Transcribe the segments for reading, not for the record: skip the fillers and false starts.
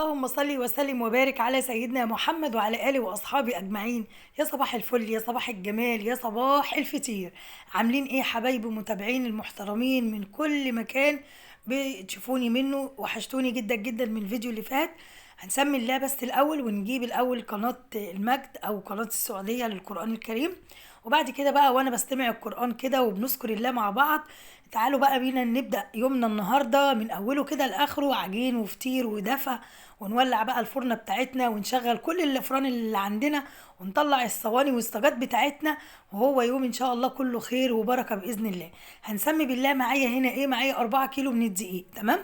اللهم صل وسلم وبارك على سيدنا محمد وعلى آله وأصحابه أجمعين. يا صباح الفل، يا صباح الجمال، يا صباح الفطير. عاملين إيه حبايبي متابعين المحترمين من كل مكان بتشوفوني منه؟ وحشتوني جدا جدا من الفيديو اللي فات. هنسمي الله بس الأول ونجيب الأول قناة المجد أو قناة السعودية للقرآن الكريم، وبعد كده بقى وأنا بستمع القرآن كده وبنذكر الله مع بعض. تعالوا بقى بينا نبدأ يومنا النهاردة من أوله كده لآخره، عجين وفطير ودفى. ونولع بقى الفرنة بتاعتنا ونشغل كل الافران اللي عندنا ونطلع الصواني والصاجات بتاعتنا، وهو يوم ان شاء الله كله خير وبركة بإذن الله. هنسمي بالله. معايا هنا ايه؟ معايا 4 كيلو من الدقيق. تمام.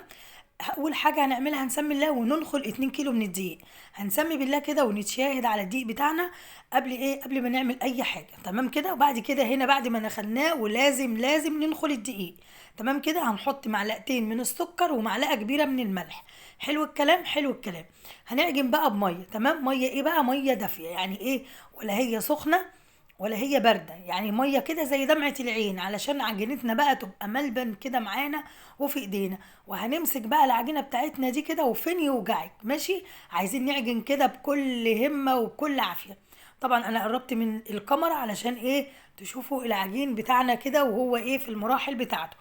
اول حاجه هنعملها هنسمي الله وننخل 2 كيلو من الدقيق. هنسمي بالله كده ونتشاهد على الدقيق بتاعنا قبل ايه؟ قبل ما نعمل اي حاجه. تمام كده. وبعد كده هنا بعد ما نخلناه ولازم ننخل الدقيق. تمام كده. هنحط معلقتين من السكر ومعلقه كبيره من الملح. حلو الكلام، حلو الكلام. هنعجن بقى بميه. تمام. ميه ايه بقى؟ ميه دافيه. يعني ايه؟ ولا هي سخنه ولا هي باردة، يعني مية كده زي دمعة العين، علشان عجينتنا بقى تبقى ملبن كده معانا وفي ايدينا. وهنمسك بقى العجينة بتاعتنا دي كده وفين يوجعك. ماشي. عايزين نعجن كده بكل همة وبكل عافية. طبعا انا قربت من الكاميرا علشان ايه؟ تشوفوا العجين بتاعنا كده وهو ايه في المراحل بتاعته.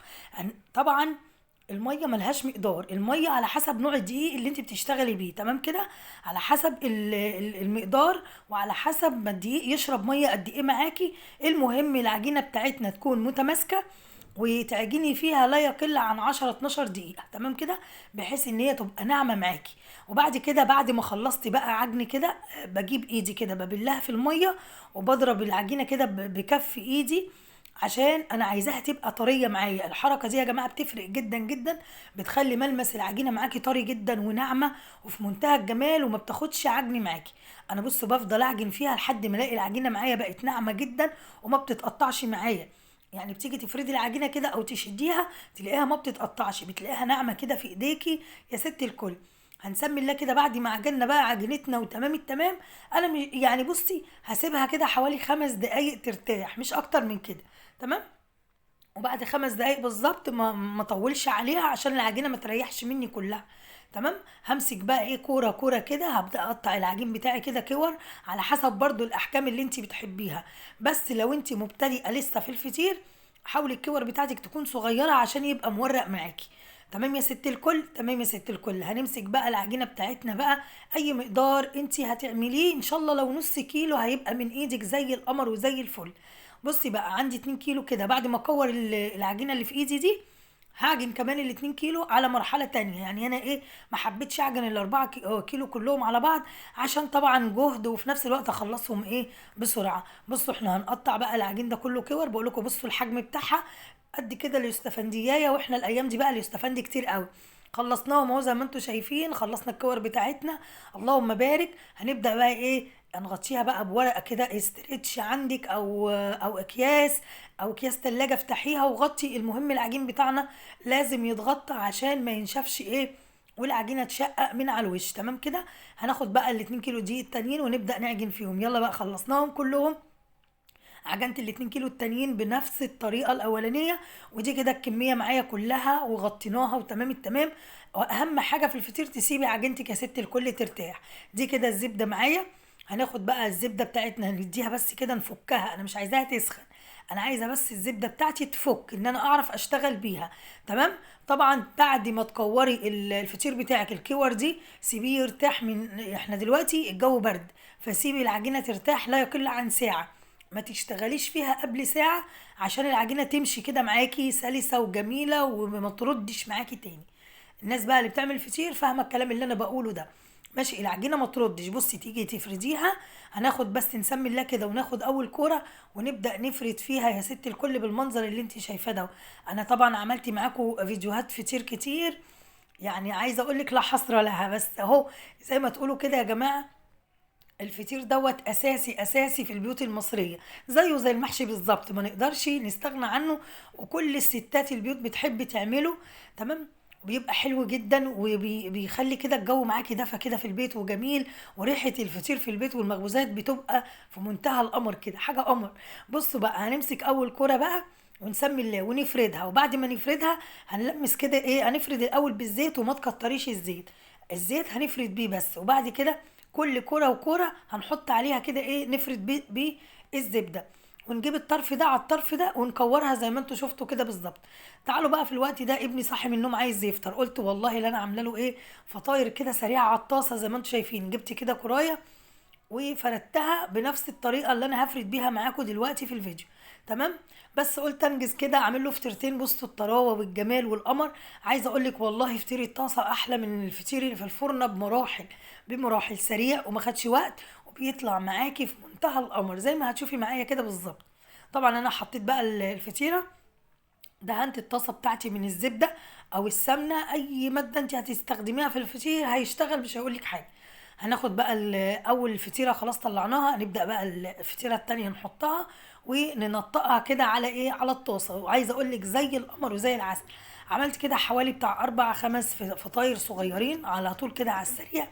طبعا الميه ملهاش مقدار. الميه على حسب نوع الدقيق اللي انت بتشتغلي بيه. تمام كده. على حسب المقدار، وعلى حسب ما الدقيق يشرب ميه قد ايه معاكي. المهم العجينه بتاعتنا تكون متماسكه وتعجني فيها لا يقل عن 10 12 دقيقه. تمام كده. بحيث ان هي تبقى ناعمه معاكي. وبعد كده بعد ما خلصتي بقى عجن كده، بجيب ايدي كده ببلها في الميه وبضرب العجينه كده بكف ايدي، عشان انا عايزاها تبقى طريه معايا. الحركه دي يا جماعه بتفرق جدا جدا، بتخلي ملمس العجينه معاكي طري جدا وناعمه وفي منتهى الجمال وما بتاخدش عجن معاكي. انا بص بفضل اعجن فيها لحد ما الاقي العجينه معايا بقت ناعمه جدا وما بتتقطعش معايا. يعني بتيجي تفردي العجينه كده او تشديها تلاقيها ما بتتقطعش، بتلاقيها ناعمه كده في ايديكي يا ست الكل. هنسمي الله كده بعد ما عجننا بقى عجينتنا وتمام التمام. انا يعني بصي هسيبها كده حوالي 5 دقايق ترتاح، مش اكتر من كده. تمام. وبعد 5 دقايق بالظبط ما اطولش عليها عشان العجينه ما تريحش مني كلها. تمام. همسك بقى ايه كوره كوره كده، هبدا اقطع العجين بتاعي كده كور على حسب برضو الاحكام اللي انت بتحبيها. بس لو انت مبتدئه لسه في الفطير، حاولي الكور بتاعتك تكون صغيره عشان يبقى مورق معاكي. تمام يا ست الكل، تمام يا ست الكل. هنمسك بقى العجينه بتاعتنا بقى اي مقدار انت هتعمليه. ان شاء الله لو نص كيلو هيبقى من ايدك زي القمر وزي الفل. بصي بقى عندي 2 كيلو كده. بعد ما اكور العجينه اللي في ايدي دي، هعجن كمان ال 2 كيلو على مرحله تانية. يعني انا ايه؟ ما حبيتش اعجن ال 4 كيلو كلهم على بعض، عشان طبعا جهد وفي نفس الوقت اخلصهم ايه بسرعه. بصوا احنا هنقطع بقى العجين ده كله كور. بقول لكم بصوا الحجم بتاعها قد كده اليوستفنديايه، واحنا الايام دي بقى اليوستفندي كتير قوي. خلصناهم اهو زي ما انتم شايفين، خلصنا الكور بتاعتنا. اللهم بارك. هنبدا بقى ايه؟ نغطيها بقى بورقه كده استرتش عندك او اكياس او اكياس تلاجة، افتحيها وغطي. المهم العجين بتاعنا لازم يتغطى عشان ما ينشفش ايه والعجينه تشقق من على الوش. تمام كده. هناخد بقى ال 2 كيلو دي التانيين ونبدا نعجن فيهم. يلا بقى خلصناهم كلهم. عجنت ال 2 كيلو التانيين بنفس الطريقه الاولانيه، ودي كده الكميه معايا كلها وغطيناها وتمام التمام. واهم حاجه في الفطير تسيبي عجينتك يا ست الكل ترتاح. دي كده الزبده معايا. هناخد بقى الزبده بتاعتنا نديها بس كده نفكها، انا مش عايزاها تسخن. انا عايزه بس الزبده بتاعتي تفك ان انا اعرف اشتغل بيها. تمام. طبعا بعد ما تكوري الفطير بتاعك الكور دي سيبيه يرتاح. من احنا دلوقتي الجو برد، فسيبي العجينه ترتاح لا يقل عن ساعه. ما تشتغليش فيها قبل ساعة عشان العجينة تمشي كده معاكي سلسة وجميلة وما تردش معاكي تاني. الناس بقى اللي بتعمل فطير فاهمة الكلام اللي انا بقوله ده. ماشي. العجينة ما تردش. بصي تيجي تفرديها. هناخد بس نسمي الله كده وناخد اول كورة ونبدأ نفرد فيها يا ست الكل بالمنظر اللي انت شايفاه ده. انا طبعا عملت معاكم فيديوهات فطير كتير، يعني عايزة اقولك لا حصر لها. بس اهو زي ما تقولوا كده يا جماعة، الفطير دوت اساسي اساسي في البيوت المصريه، زيه زي المحشي بالظبط، ما نقدرش نستغنى عنه. وكل الستات البيوت بتحب تعمله. تمام. بيبقى حلو جدا وبيخلي كده الجو معاكي دفى كده في البيت وجميل، وريحه الفطير في البيت والمخبوزات بتبقى في منتهى القمر كده، حاجه قمر. بصوا بقى هنمسك اول كوره بقى ونسمي الله ونفردها. وبعد ما نفردها هنلمس كده ايه، هنفرد الاول بالزيت وما تكتريش الزيت. الزيت هنفرد بيه بس، وبعد كده كل كرة وكرة هنحط عليها كده ايه، نفرد بيه الزبدة، ونجيب الطرف ده على الطرف ده ونكورها زي ما انتوا شفتوا كده بالظبط. تعالوا بقى في الوقت ده ابني صاحي من النوم عايز يفطر، قلت والله اللي انا عامله له ايه، فطاير كده سريعه على الطاسه زي ما انتوا شايفين. جبت كده كرايه وفردتها بنفس الطريقه اللي انا هفرد بيها معاكم دلوقتي في الفيديو. تمام. بس قلت انجز كده اعمل له فطيرتين. بصوا الطراوه والجمال والقمر. عايزه اقول لك والله فطير الطاسه احلى من الفطير اللي في الفرن بمراحل، بمراحل. سريع وما خدش وقت، وبيطلع معاكي في منتهى القمر زي ما هتشوفي معايا كده بالظبط. طبعا انا حطيت بقى الفطيره، دهنت الطاسه بتاعتي من الزبده او السمنه، اي ماده انت هتستخدميها في الفطير هيشتغل، مش هيقول لك حاجه. هناخد بقى اول فطيره خلاص طلعناها، نبدا بقى الفطيره التانية نحطها وننطقها كده على ايه، على الطاسه. وعايزه اقول لك زي القمر وزي العسل. عملت كده حوالي بتاع 4 5 فطاير صغيرين على طول كده على السريع.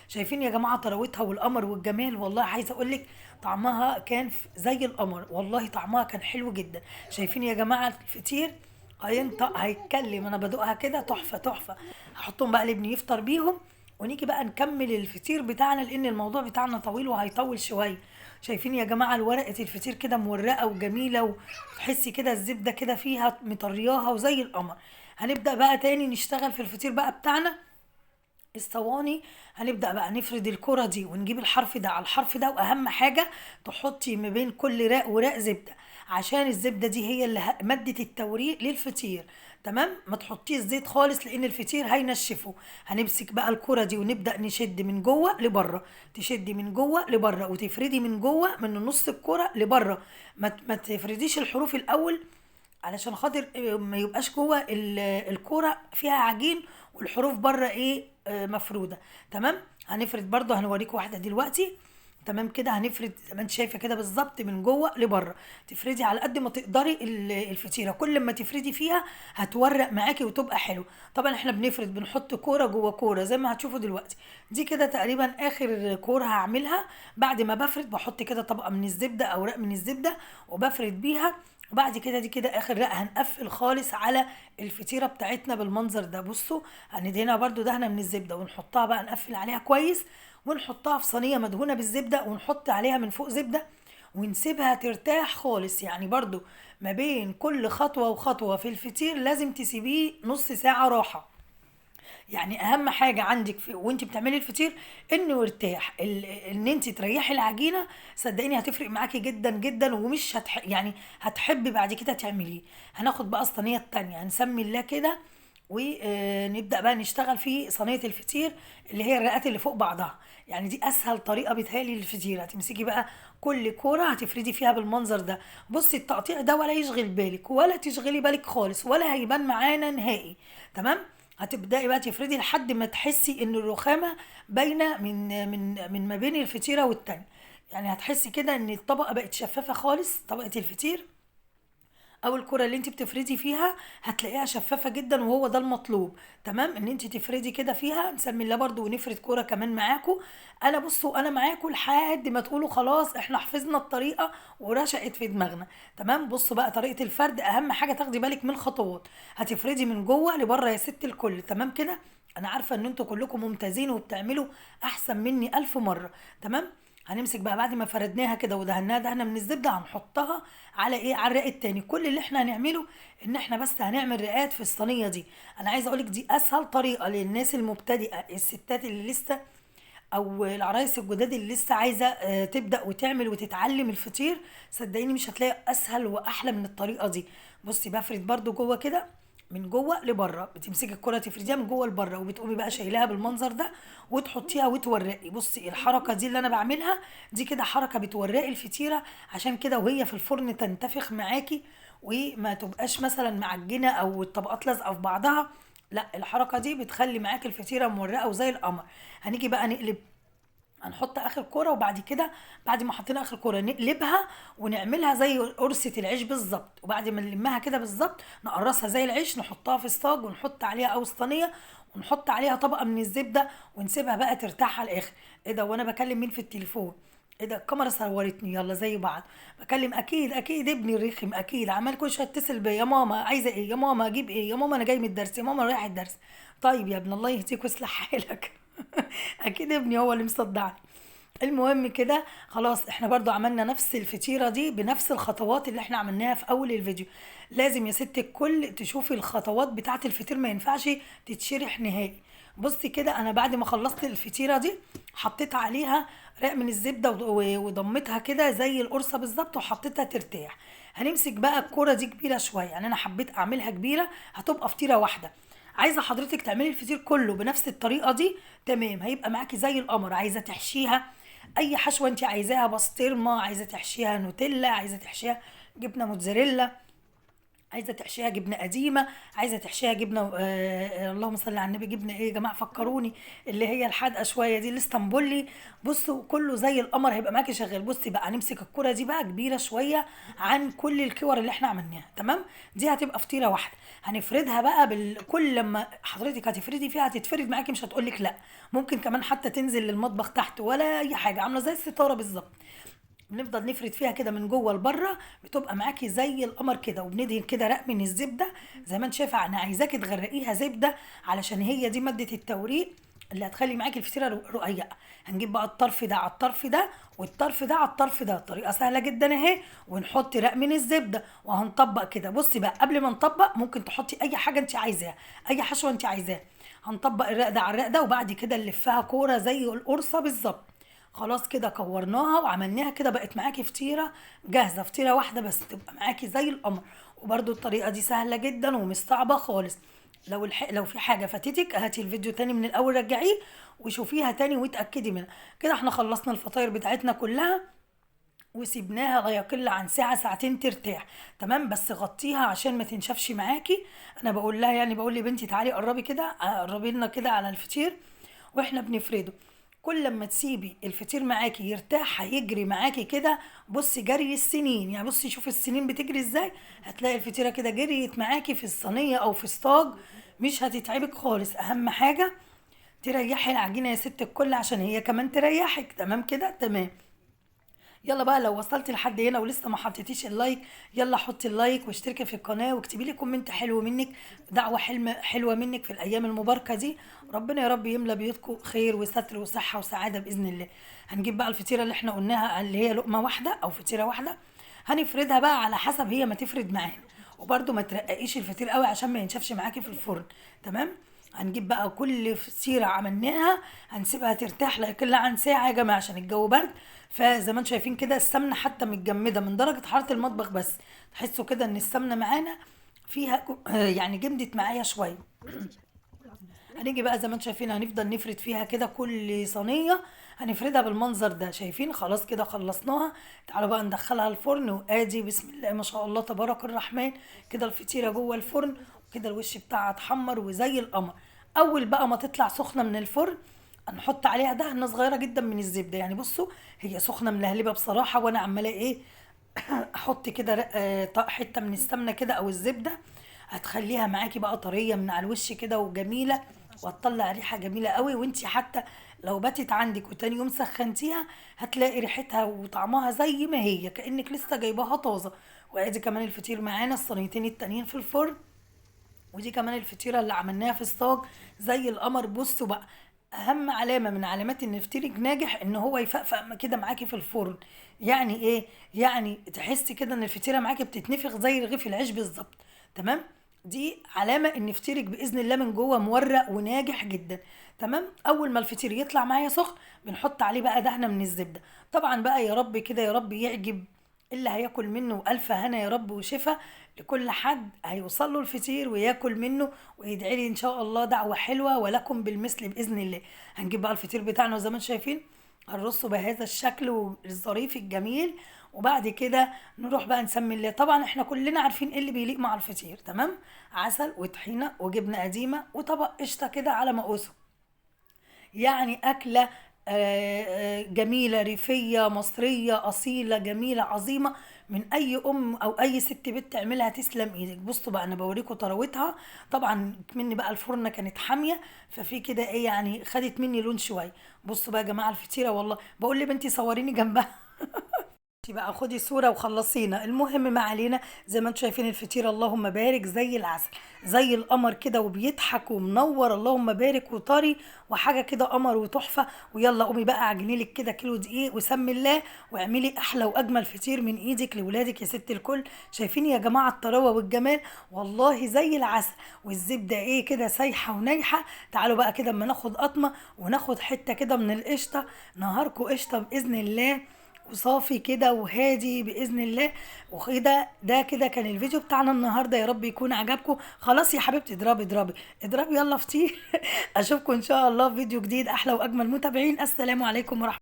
شايفين يا جماعه طراوتها والقمر والجمال؟ والله عايزه اقول لك طعمها كان زي القمر، والله طعمها كان حلو جدا. شايفين يا جماعه الفطير هينطق هيتكلم، انا بدوقها كده تحفه تحفه. هحطهم بقى لابني يفطر بيهم، ونيجي بقى نكمل الفطير بتاعنا لان الموضوع بتاعنا طويل وهيطول شويه. شايفين يا جماعه ورقه الفطير كده مورقه وجميله، وتحسي كده الزبده كده فيها مطرياها وزي القمر. هنبدا بقى تاني نشتغل في الفطير بقى بتاعنا الصواني. هنبدأ بقى نفرد الكرة دي ونجيب الحرف ده على الحرف ده، وأهم حاجة تحطي ما بين كل راق وراق زبدة، عشان الزبدة دي هي اللي مادة التوريق للفطير. تمام. ما تحطيش زيت خالص لأن الفطير هينشفه. هنمسك بقى الكرة دي ونبدأ نشد من جوه لبره، تشدي من جوه لبره وتفردي من جوه من نص الكرة لبره. ما تفرديش الحروف الأول علشان خاطر ما يبقاش جوه الكوره فيها عجين والحروف بره ايه، مفروده. تمام. هنفرد برضو، هنوريكم واحده دلوقتي. تمام كده هنفرد زي ما انت شايفه كده بالظبط من جوه لبره. تفردي على قد ما تقدري الفطيره، كل ما تفردي فيها هتورق معاكي وتبقى حلو. طبعا احنا بنفرد بنحط كوره جوه كوره زي ما هتشوفوا دلوقتي. دي كده تقريبا اخر كوره هعملها. بعد ما بفرد بحط كده طبقه من الزبده، اوراق من الزبده، وبفرد بيها. وبعد كده دي كده اخر رق هنقفل خالص على الفطيره بتاعتنا بالمنظر ده. بصوا هندهنها برضو دهنه من الزبده ونحطها بقى نقفل عليها كويس، ونحطها في صينيه مدهونه بالزبده ونحط عليها من فوق زبده، ونسيبها ترتاح خالص. يعني برضو ما بين كل خطوه وخطوه في الفطير لازم تسيبيه نص ساعه راحه. يعني اهم حاجه عندك وانت بتعملي الفطير انه يرتاح، ان انت تريحي العجينه. صدقيني هتفرق معاكي جدا جدا، ومش يعني هتحبي بعد كده تعمليه. هناخد بقى الصينيه التانية هنسمي الله كده، ونبدا بقى نشتغل في صينيه الفطير اللي هي الرقات اللي فوق بعضها. يعني دي اسهل طريقه بتهيألي للفطير. هتمسكي بقى كل كوره هتفردي فيها بالمنظر ده. بصي التقطيع ده ولا يشغل بالك ولا تشغلي بالك خالص ولا هيبان معانا نهائي. تمام. هتبداي بقى تفردي لحد ما تحسي ان الرخامه باينه من ما بين الفطيره والتانية. يعني هتحسي كده ان الطبقه بقت شفافه خالص، طبقه الفطير او الكرة اللي انت بتفردي فيها هتلاقيها شفافة جدا، وهو ده المطلوب. تمام. ان انت تفردي كده فيها. نسمي الله برضو ونفرد كرة كمان معاكم. انا بصوا انا معاكم لحد ما تقولوا خلاص احنا حفظنا الطريقة ورشقت في دماغنا. تمام. بصوا بقى طريقة الفرد اهم حاجة تاخدي بالك من الخطوات. هتفردي من جوه لبره يا ست الكل. تمام كده. انا عارفة ان انتوا كلكم ممتازين وبتعملوا احسن مني 1000 مرة. تمام. هنمسك بقى بعد ما فردناها كده ودهناها دهنه من الزبده، هنحطها على ايه، على الرق التاني. كل اللي احنا هنعمله ان احنا بس هنعمل رقات في الصينيه دي. انا عايزه اقولك دي اسهل طريقه للناس المبتدئه، الستات اللي لسه او العرايس الجداد اللي لسه عايزه تبدا وتعمل وتتعلم الفطير. صدقيني مش هتلاقي اسهل واحلى من الطريقه دي. بصي بفرد برده جوه كده من جوه لبره. بتمسكي الكره تفرديها من جوه لبره، وبتقومي بقى شايلاها بالمنظر ده وتحطيها وتورقي. بصي الحركه دي اللي انا بعملها دي كده حركه بتورقي الفطيره، عشان كده وهي في الفرن تنتفخ معاكي وما تبقاش مثلا معجنه او الطبقات لازقه في بعضها. لا، الحركه دي بتخلي معاكي الفطيره مورقه وزي القمر. هنيجي بقى نقلب، هنحط اخر كوره، وبعد كده بعد ما حطينا اخر كوره نقلبها ونعملها زي قرصه العيش بالظبط. وبعد ما نلمها كده بالظبط نقرصها زي العيش، نحطها في الصاج ونحط عليها او صينيه ونحط عليها طبقه من الزبده ونسيبها بقى ترتاح على الاخر. ايه ده، وانا بكلم مين في التليفون؟ ايه ده، الكاميرا صورتني. يلا زي بعض. بكلم اكيد اكيد ابني الرخم، اكيد عمال كل شويه اتصل بيا، يا ماما عايزه ايه، يا ماما اجيب ايه، يا ماما انا جاي من الدرس، يا ماما رايح الدرس. طيب يا ابن الله يهديك ويصلح حالك. اكيد ابني هو اللي مصدعني. المهم كده خلاص، احنا برضو عملنا نفس الفطيرة دي بنفس الخطوات اللي احنا عملناها في اول الفيديو. لازم يا ست الكل تشوفي الخطوات بتاعة الفطير، ما ينفعش تتشرح نهائي. بصي كده، انا بعد ما خلصت الفطيرة دي حطيت عليها رق من الزبدة وضمتها كده زي القرصة بالظبط وحطيتها ترتاح. هنمسك بقى الكرة دي كبيرة شوية، يعني انا حبيت اعملها كبيرة، هتبقى فطيرة واحدة. عايزه حضرتك تعملي الفطير كله بنفس الطريقه دي، تمام، هيبقى معاكي زي القمر. عايزه تحشيها اي حشوه انت عايزاها، بسطرمه، عايزه تحشيها نوتيلا، عايزه تحشيها جبنه موتزاريلا، عايزه تحشيها جبنه قديمه، عايزه تحشيها جبنه اللهم صل على النبي، جبنه ايه يا جماعه فكروني، اللي هي الحادقه شويه دي، الاسطنبولي. بصوا كله زي القمر هيبقى معاكي شغال. بصي بقى، هنمسك الكره دي بقى كبيره شويه عن كل الكور اللي احنا عملناها، تمام. دي هتبقى فطيره واحده. هنفردها بقى كل لما حضرتك هتفردي فيها هتتفرد معاكي، مش هتقولك لا. ممكن كمان حتى تنزل للمطبخ تحت ولا اي حاجه، عامله زي الستاره بالظبط. بنفضل نفرد فيها كده من جوه لبره، بتبقى معاكي زي القمر كده. وبندهن كده رق من الزبده زي ما انت شايفه، انا عايزاكي تغرقيها زبده علشان هي دي ماده التوريق اللي هتخلي معاكي الفطيره رقيقه. هنجيب بقى الطرف ده على الطرف ده والطرف ده على الطرف ده، طريقه سهله جدا اهي. ونحط رق من الزبده وهنطبق كده. بصي بقى، قبل ما نطبق ممكن تحطي اي حاجه انت عايزاها، اي حشوه انت عايزاها. هنطبق الرق ده على الرق ده، وبعد كده نلفها كوره زي القرصه بالظبط. خلاص كده كورناها وعملناها كده، بقت معاكي فطيره جاهزه، فطيره واحده بس تبقى معاكي زي القمر. وبرده الطريقه دي سهله جدا ومش صعبه خالص. لو في حاجه فاتتك، هاتي الفيديو تاني من الاول، رجعيه وشوفيها تاني وتاكدي منها. كده احنا خلصنا الفطاير بتاعتنا كلها وسيبناها لا يقل عن ساعة ساعتين ترتاح، تمام. بس غطيها عشان ما تنشفش معاكي. انا بقول لها، يعني بقول لبنتي تعالي قربي كده، قربي لنا كده على الفطير واحنا بنفرده. كل لما تسيبي الفطير معاكي يرتاح هيجري معاكي كده. بصي جري السنين، يعني بصي شوفي السنين بتجري ازاي. هتلاقي الفطيرة كده جريت معاكي في الصينية او في الصاج، مش هتتعبك خالص. اهم حاجة تريحي العجينة يا ست الكل عشان هي كمان تريحك، تمام كده، تمام. يلا بقى، لو وصلتي لحد هنا ولسه ما حطيتيش اللايك، يلا حطي اللايك واشتركي في القناة واكتبي لي كومنت حلو منك، دعوة حلوة منك في الأيام المباركة دي. ربنا يا رب يملى بيوتكم خير وستر وصحة وسعادة بإذن الله. هنجيب بقى الفطيرة اللي احنا قلناها اللي هي لقمة واحدة أو فطيرة واحدة، هنفردها بقى على حسب هي ما تفرد معانا. وبرده ما ترققيش الفطير قوي عشان ما ينشفش معاكي في الفرن، تمام. هنجيب بقى كل فطيرة عملناها هنسيبها ترتاح لا يقل عن ساعة يا جماعة عشان الجو برد. فزي ما انتم شايفين كده السمنة حتى متجمدة من درجة حرارة المطبخ، بس تحسوا كده ان السمنة معانا فيها يعني جمدت معايا شوية. هنيجي بقى زي ما انتم شايفين، هنفضل نفرد فيها كده كل صينية هنفردها بالمنظر ده. شايفين؟ خلاص كده خلصناها. تعالوا بقى ندخلها الفرن، وادي بسم الله ما شاء الله تبارك الرحمن، كده الفطيرة جوه الفرن وكده الوش بتاعها اتحمر وزي القمر. اول بقى ما تطلع سخنة من الفرن هنحط عليها دهنة صغيرة جدا من الزبدة. يعني بصوا هي سخنة ملهلبة بصراحة، وانا عمالة ايه احط كده حتة من السمنة كده او الزبدة، هتخليها معاكي بقى طرية من على الوش كده وجميلة، وهتطلع ريحة جميلة قوي. وانتي حتى لو باتت عندك وتاني يوم سخنتيها هتلاقي ريحتها وطعمها زي ما هي كأنك لسه جايباها طازة. وادي كمان الفطير معانا، الصينيتين التانيين في الفرن، ودي كمان الفطيرة اللي عملناها في الصاج زي القمر. بصوا بقى، اهم علامة من علامات ان فطيرك ناجح ان هو يفقفق كده معاكي في الفرن. يعني ايه؟ يعني تحسي كده ان الفطيرة معاكي بتتنفخ زي رغيف العيش بالظبط، تمام. دي علامة ان فطيرك باذن الله من جوه مورق وناجح جدا، تمام. اول ما الفطير يطلع معايا سخن بنحط عليه بقى دهنة من الزبدة. طبعا بقى يا رب كده، يا رب يعجب اللي هياكل منه، والف هنا يا رب وشفا لكل حد هيوصل له الفطير وياكل منه ويدعي لي ان شاء الله دعوه حلوه ولكم بالمثل باذن الله. هنجيب بقى الفطير بتاعنا وزي ما انتم شايفين هنرصه بهذا الشكل الظريف الجميل. وبعد كده نروح بقى نسمي الله. طبعا احنا كلنا عارفين ايه اللي بيليق مع الفطير، تمام. عسل وطحينه وجبنه قديمه وطبق قشطه كده على مقاسه. يعني أكلة جميلة ريفية مصرية أصيلة جميلة عظيمة، من أي أم أو أي ست بيت تعملها تسلم إيدك. بصوا بقى أنا بوريكم طراوتها. طبعا مني بقى الفرنة كانت حامية، ففي كده إيه يعني خدت مني لون شوية. بصوا بقى يا جماعة الفطيرة، والله بقول لبنتي صوريني جنبها انتي بقى خدي صورة وخلصينا. المهم ما علينا، زي ما انتم شايفين الفطير اللهم بارك زي العسل، زي القمر كده، وبيضحك ومنور اللهم بارك وطري وحاجة كده قمر وتحفة. ويلا قومي بقى اعجني لك كده كيلو دقيق وسمي الله، واعملي احلى واجمل فطير من ايدك لولادك يا ست الكل. شايفين يا جماعة الطراوة والجمال؟ والله زي العسل. والزبدة ايه كده سايحة ونايحة. تعالوا بقى كده اما ناخد قطمة وناخد حتة كده من القشطة. نهاركو قشطة بإذن الله، وصافي كده وهادي باذن الله. وكده ده كده كان الفيديو بتاعنا النهارده، يا رب يكون عجبكم. خلاص يا حبيبتي اضربي اضربي اضربي، يلا فطير. اشوفكم ان شاء الله في فيديو جديد. احلى واجمل متابعين، السلام عليكم ورحمه